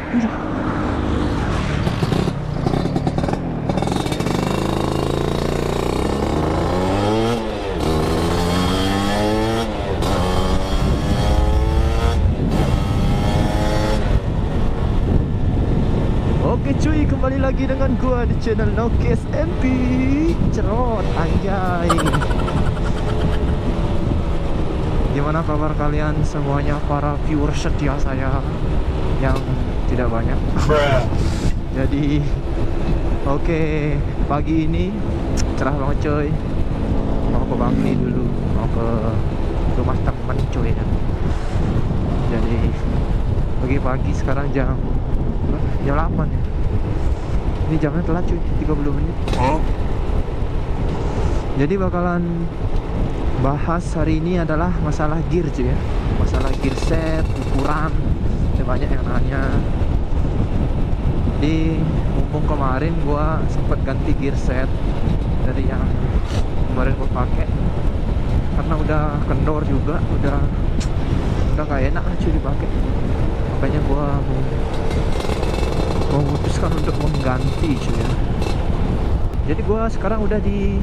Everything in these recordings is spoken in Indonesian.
Oke cuy, kembali lagi dengan gua di channel Nokes MP. Cerot, anjay. Gimana kabar kalian semuanya, para viewer setia saya yang tidak banyak. Jadi oke, pagi ini cerah banget coy. Mau ke Bangli dulu, mau ke rumah temen coy ya. Jadi pagi-pagi sekarang jam 8 ya. Ini jamnya telat cuy, 30 menit. Jadi bakalan bahas hari ini adalah masalah gear cuy ya. Masalah gear set, ukuran. Banyak yang nanya. Jadi mumpung kemarin gua sempet ganti gear set dari yang kemarin gua pakai, karena udah kendor juga, udah gak enak lah cuy dipakai. Makanya gua memutuskan untuk mengganti cuy ya. Jadi gua sekarang udah di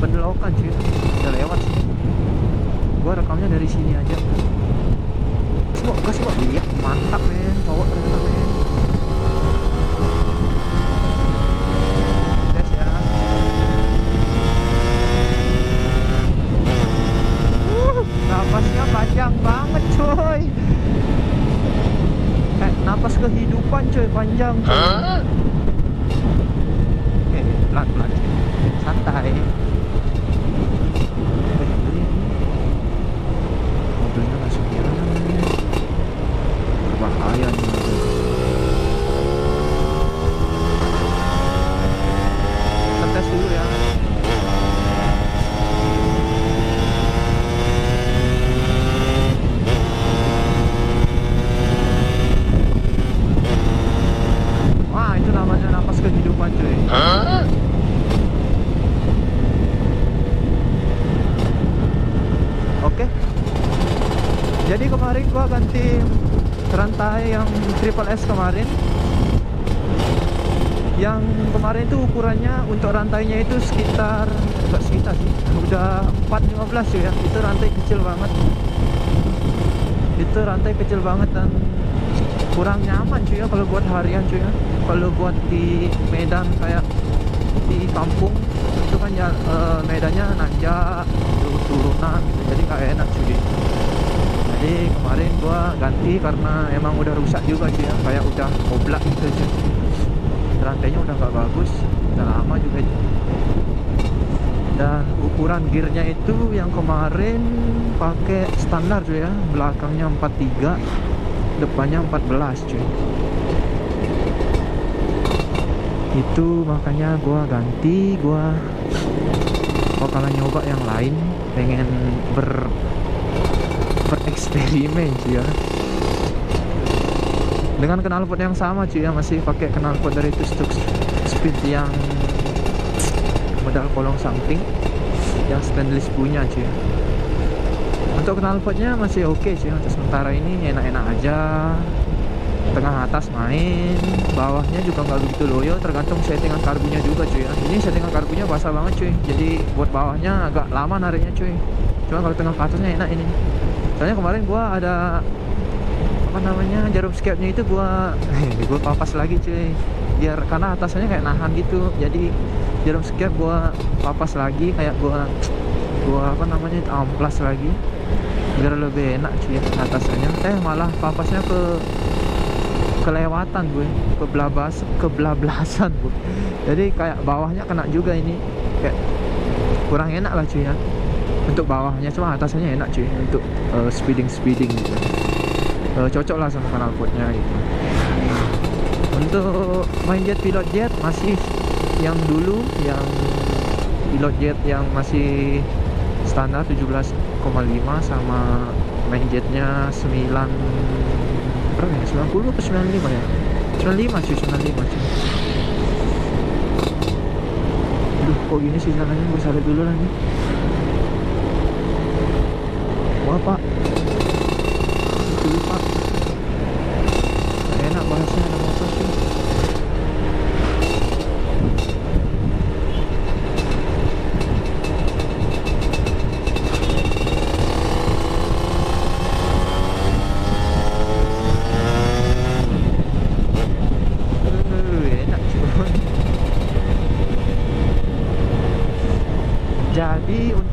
Pendelokan cuy, udah lewat sini. Gua rekamnya dari sini aja. Gas semua, iya mantap men, cowok ternyata men. Tes ya. Napasnya panjang banget coy. Napas kehidupan coy, panjang coy. Pelan-pelan santai. Mobilnya langsung jalan, berbahaya nih. Tes dulu ya. Wah, itu namanya napas kehidupan cuy. Oke. Jadi kemarin gua ganti rantai yang Triple S kemarin. Yang kemarin itu ukurannya untuk rantainya itu sekitar, enggak sekitar sih, udah 415 cuy ya. Itu rantai kecil banget. Itu rantai kecil banget dan kurang nyaman cuy ya kalau buat harian cuy ya. Kalau buat di Medan kayak di kampung itu kan ya, medannya nanjak, turunan, jadi gak enak cuy. Jadi kemarin gua ganti karena emang udah rusak juga cuy ya, kayak udah oblak gitu cuy. Rantainya udah gak bagus, udah lama juga cuy. Dan ukuran gearnya itu yang kemarin pakai standar cuy ya, belakangnya 43, depannya 14 cuy. Itu makanya gua ganti, gua bakalan nyoba yang lain, pengen bereksperimen cuy ya. Dengan knalpot yang sama cuy ya, masih pakai knalpot dari Two-Stroke Speed yang modal kolong samping yang stainless punya cuy ya. Untuk knalpotnya masih oke cuy, untuk sementara ini enak-enak aja. Tengah atas main, bawahnya juga nggak begitu loyo, tergantung settingan karbunya juga cuy ya. Ini settingan karbunya basah banget cuy, jadi buat bawahnya agak lama nariknya cuy. Cuma kalau tengah ke atasnya enak ini. Soalnya kemarin gua ada apa namanya, jarum skepnya itu gua papas lagi cuy, biar karena atasnya kayak nahan gitu. Jadi jarum skep gua papas lagi, kayak gua apa namanya, amplas lagi biar lebih enak cuy atasnya. Malah papasnya kelewatan gue, kebelablasan gue. Jadi kayak bawahnya kena juga ini, kayak kurang enak lah cuy ya untuk bawahnya. Cuma atasnya enak cuy untuk speeding gitu. Cocok lah sama knalpotnya gitu. Untuk main jet pilot jet masih yang dulu, yang pilot jet yang masih standar 17,5 sama main jetnya 9 berapa ya? 90 atau 95 ya? 95 cuy, 95 cuy. Aduh, kok gini sih jalannya, gue salib dulu lah nih. Wah pak, itu pak, gak enak bahasnya.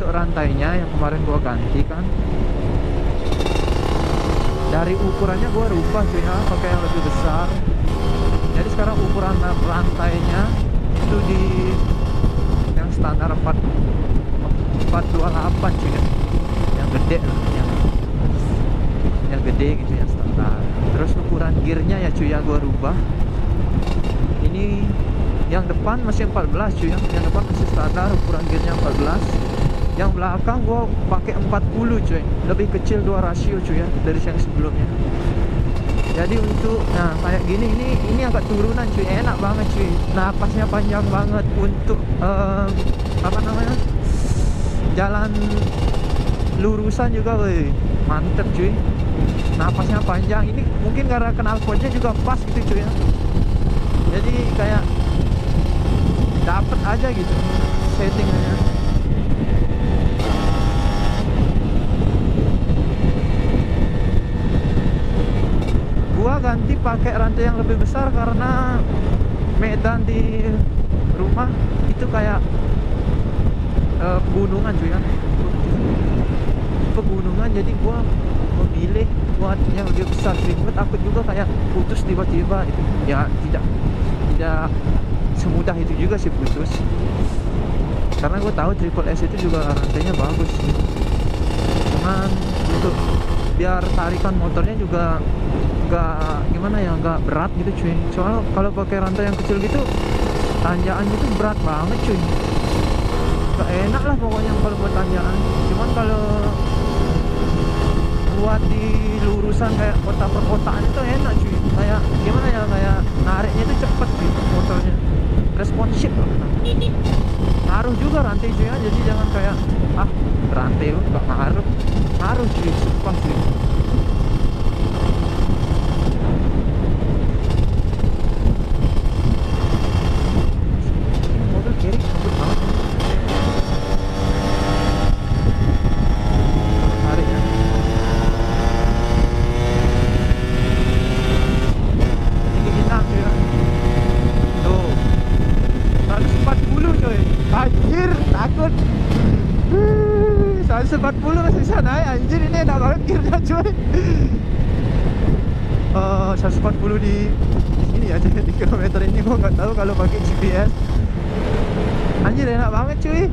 untuk rantainya yang kemarin gua ganti kan, dari ukurannya gua rubah cuy ya, pakai yang lebih besar. Jadi sekarang ukuran rantainya itu di yang standar 428 cuy ya, yang gede lah, yang gede gitu, yang standar. Terus ukuran gearnya ya cuy ya gua rubah. Ini yang depan masih 14 cuy ya, yang depan masih standar ukuran gearnya 14. Yang belakang gua pakai 40 cuy, lebih kecil 2 rasio cuy ya dari yang sebelumnya. Jadi untuk kayak gini, ini agak turunan cuy, enak banget cuy, napasnya panjang banget untuk apa namanya, jalan lurusan juga weh, mantep cuy, napasnya panjang. Ini mungkin karena knalpotnya juga pas gitu cuy ya, jadi kayak dapet aja gitu settingannya. Gua ganti pakai rantai yang lebih besar karena medan di rumah itu kayak pegunungan cuy ya, pegunungan. Jadi gua memilih buat yang lebih besar cuy. Gua takut juga kayak putus tiba-tiba itu ya, tidak semudah itu juga sih putus, karena gue tahu Triple S itu juga rantainya bagus gitu. Cuman untuk biar tarikan motornya juga nggak gimana ya, nggak berat gitu cuy. Soalnya kalau pakai rantai yang kecil gitu, tanjakannya itu berat banget cuy, nggak enak lah pokoknya kalau buat tanjakan. Cuman kalau buat di lurusan kayak kota perkotaan itu enak cuy, kayak gimana ya, kayak nariknya itu cepet cuy, motornya responsif loh. Ngaruh juga rantai cuy ya, jadi jangan kayak rantai nggak ngaruh cuy, sumpah cuy. Mobil kiri ngebut banget nariknya. Ini hilang cuy ya, tuh 140 coy, anjir takut. 140 masih bisa naik anjir, ini enak banget gearnya coy. 140 di sini aja di kilometer ini, gua nggak tahu kalau pakai GPS. Anjir enak banget cuy.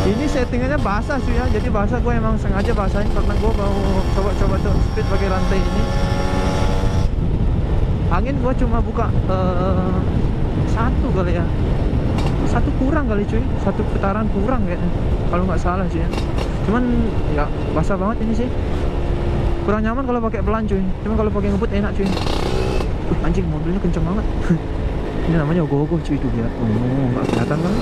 Ini settingannya basah cuy ya, jadi basah. Gue emang sengaja basahin karena gue mau coba-coba tuh speed pakai rantai ini. Angin gue cuma buka satu kali ya, satu kurang kali cuy, satu putaran kurang kayaknya kalau nggak salah cuy ya. Cuman ya basah banget ini sih, kurang nyaman kalau pakai pelan cuy. Cuman kalau pakai ngebut enak cuy. Anjing mobilnya kenceng banget. Ini namanya ogoh-ogoh cuy itu ya. Oh nggak kelihatan kan?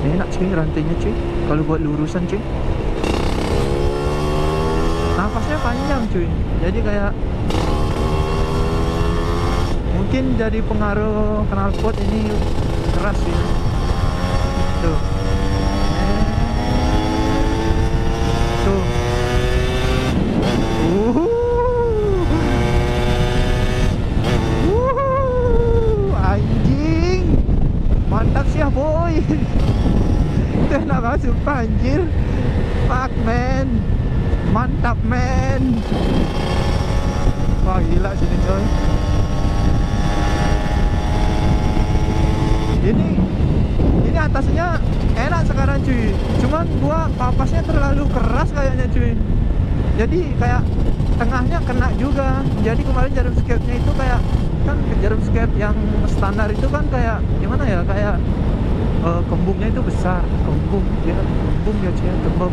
Enak cuy rantainya cuy, kalau buat lurusan cuy. Napasnya panjang cuy, jadi kayak mungkin jadi pengaruh knalpot ini keras sih. Tuh. Tuh. Anjing. Mantap sih ya boy. Itu enak banget sumpah anjir. Fuck man, mantap man. Wah gila sini coy. Ini atasnya enak sekarang cuy, cuman gua papasnya terlalu keras kayaknya cuy, jadi kayak tengahnya kena juga. Jadi kemarin jarum skate-nya itu kayak, kan jarum skate yang standar itu kan kayak gimana ya, kayak kembungnya itu besar, kembung ya cuy, kembung.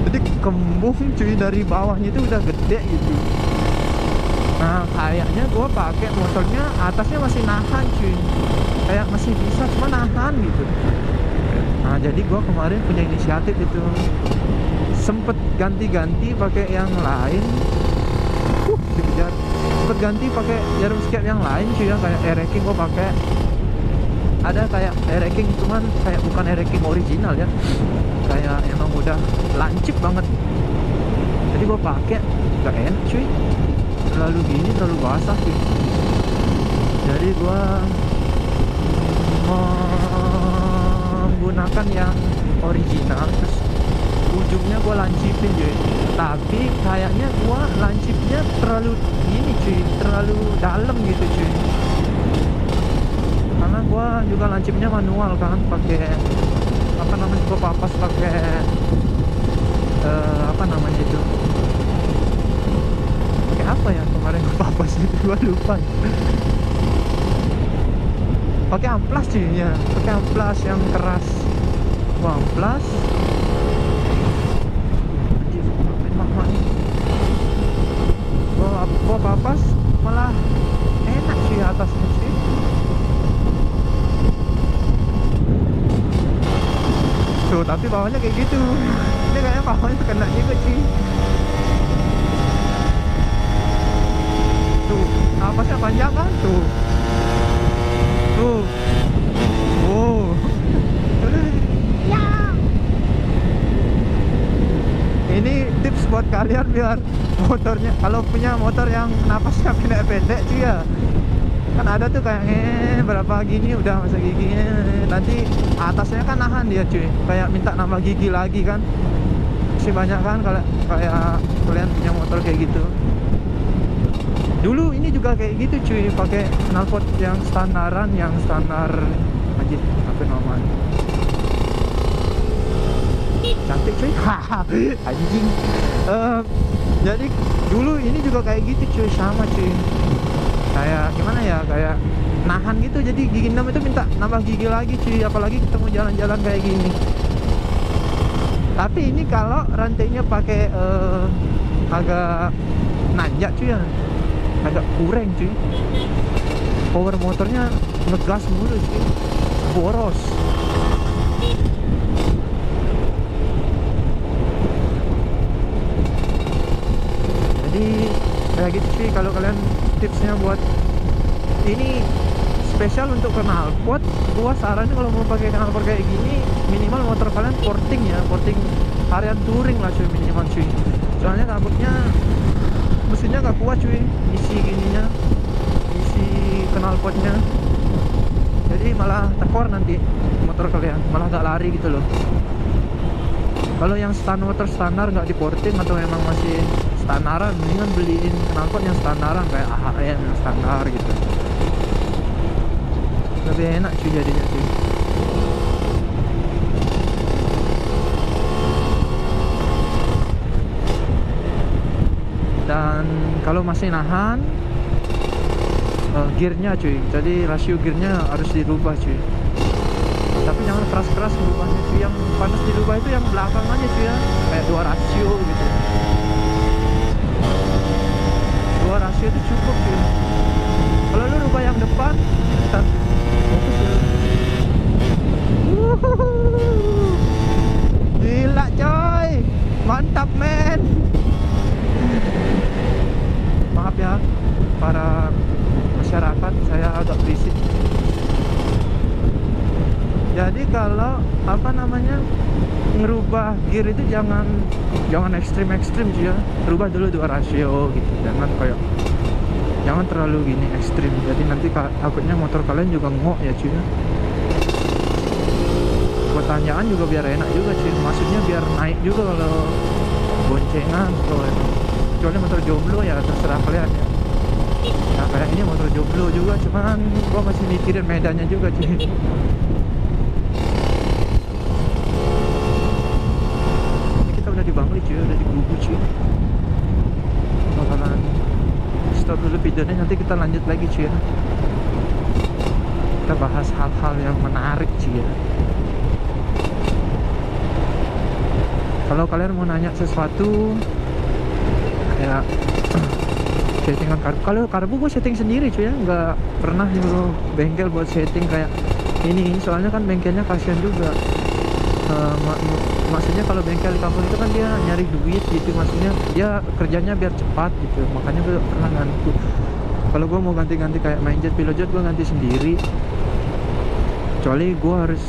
Jadi kembung cuy dari bawahnya itu udah gede gitu. Nah kayaknya gue pakai motornya atasnya masih nahan cuy, kayak masih bisa, cuma nahan gitu. Nah jadi gue kemarin punya inisiatif itu, sempet ganti-ganti pakai yang lain. Dikejar, sempet ganti pakai jarum skate yang lain cuy ya, kayak air racking gue pakai. ada kayak air racking, cuman kayak bukan air racking original ya, kayak emang udah lancip banget. Jadi gue pakai gak enak cuy, terlalu gini, terlalu basah cuy. Jadi gue menggunakan yang original, terus ujungnya gue lancipin cuy. Tapi kayaknya gue lancipnya terlalu gini cuy, terlalu dalam gitu cuy. Karena gue juga lancipnya manual kan, pakai apa namanya, gue papas pakai apa namanya itu, pakai apa ya kemarin gue papas itu, gue lupa. Pakai amplas cuy ya, pakai amplas yang keras. Wah, amplas gua papas malah enak cuy atasnya cuy. Tuh, tapi bawahnya kayak gitu. Ini kayaknya bawahnya kena juga cuy. Tuh, napasnya panjang kan? Tuh. Tuh. Oh. Ya. Ini tips buat kalian biar motornya, kalau punya motor yang napasnya pendek-pendek cuy ya. Kan ada tuh kayak berapa gini udah masa giginya, nanti atasnya kan nahan dia cuy, kayak minta nambah gigi lagi kan. Masih banyak kan kalau kayak kalian punya motor kayak gitu. Dulu ini juga kayak gitu cuy, pakai knalpot yang standaran, yang standar anjir, apa namanya, cantik cuy. Haha, anjing. Jadi dulu ini juga kayak gitu cuy, sama cuy, kayak gimana ya, kayak nahan gitu. Jadi gigi 6 itu minta nambah gigi lagi cuy, apalagi kita mau jalan-jalan kayak gini. Tapi ini kalau rantainya pakai agak nanjak cuy ya, agak kurang cuy, power motornya ngegas mulu cuy, boros. Jadi kayak gitu cuy. Kalau kalian tipsnya buat ini spesial untuk knalpot, gua saranin kalau mau pakai knalpot kayak gini, minimal motor kalian porting ya, porting harian touring lah cuy, minimal cuy. Soalnya takutnya mesinnya gak kuat cuy, isi gininya, isi knalpotnya. Jadi malah tekor nanti motor kalian, malah gak lari gitu loh. Kalau yang motor standar nggak diporting atau memang masih standaran, mendingan beliin knalpot yang standaran kayak AHM yang standar gitu, lebih enak cuy jadinya cuy. Dan kalau masih nahan, gearnya cuy, jadi rasio gearnya harus dirubah cuy. Tapi jangan keras-keras merubahnya cuy, yang panas dirubah itu yang belakang aja cuy ya, kayak 2 rasio gitu. 2 rasio itu cukup cuy. Kalau lu rubah yang depan, ntar fokus ya. Gila coy, mantap men. Maaf ya para masyarakat, saya agak berisik. Jadi kalau apa namanya, ngerubah gear itu jangan ekstrim cuy ya. Rubah dulu 2 rasio gitu, jangan terlalu gini ekstrim. Jadi nanti takutnya motor kalian juga ngok ya cuy ya. Buat tanjakan juga biar enak juga cuy, maksudnya biar naik juga kalau boncengan. Kecuali motor jomblo ya terserah kalian ya. Nah kayak ini motor jomblo juga, cuman gua masih mikirin medannya juga cuy. Udah di Bangli cuy, udah di Gugu cuy. Bakalan stop dulu videonya, nanti kita lanjut lagi cuy ya. Kita bahas hal-hal yang menarik cuy ya. Kalau kalian mau nanya sesuatu kayak settingan karbu, kalau karbu gue setting sendiri cuy ya, nggak pernah nyuruh bengkel buat setting kayak ini. Soalnya kan bengkelnya kasihan juga. Maksudnya kalau bengkel di kampung itu kan dia nyari duit gitu, maksudnya dia kerjanya biar cepat gitu, makanya gue pernah ganti. Kalau gue mau ganti-ganti kayak main jet, pilot jet, gue ganti sendiri. kecuali gue harus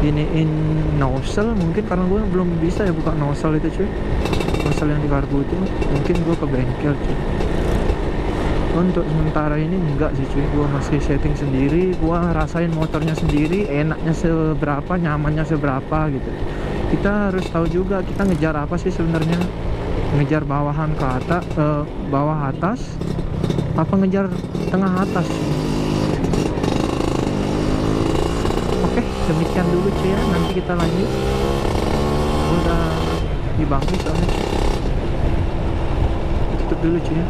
iniin nozzle mungkin, karena gue belum bisa ya buka nozzle itu cuy, nozzle yang di karbu itu. Mungkin gue ke bengkel cuy. Untuk sementara ini enggak sih cuy, gue masih setting sendiri, gue rasain motornya sendiri, enaknya seberapa, nyamannya seberapa gitu. Kita harus tahu juga kita ngejar apa sih sebenarnya, ngejar bawahan ke atas, bawah atas, apa ngejar tengah atas. Oke, demikian dulu cuy ya, nanti kita lanjut. Gue udah di bangku soalnya. Tutup dulu cuy ya.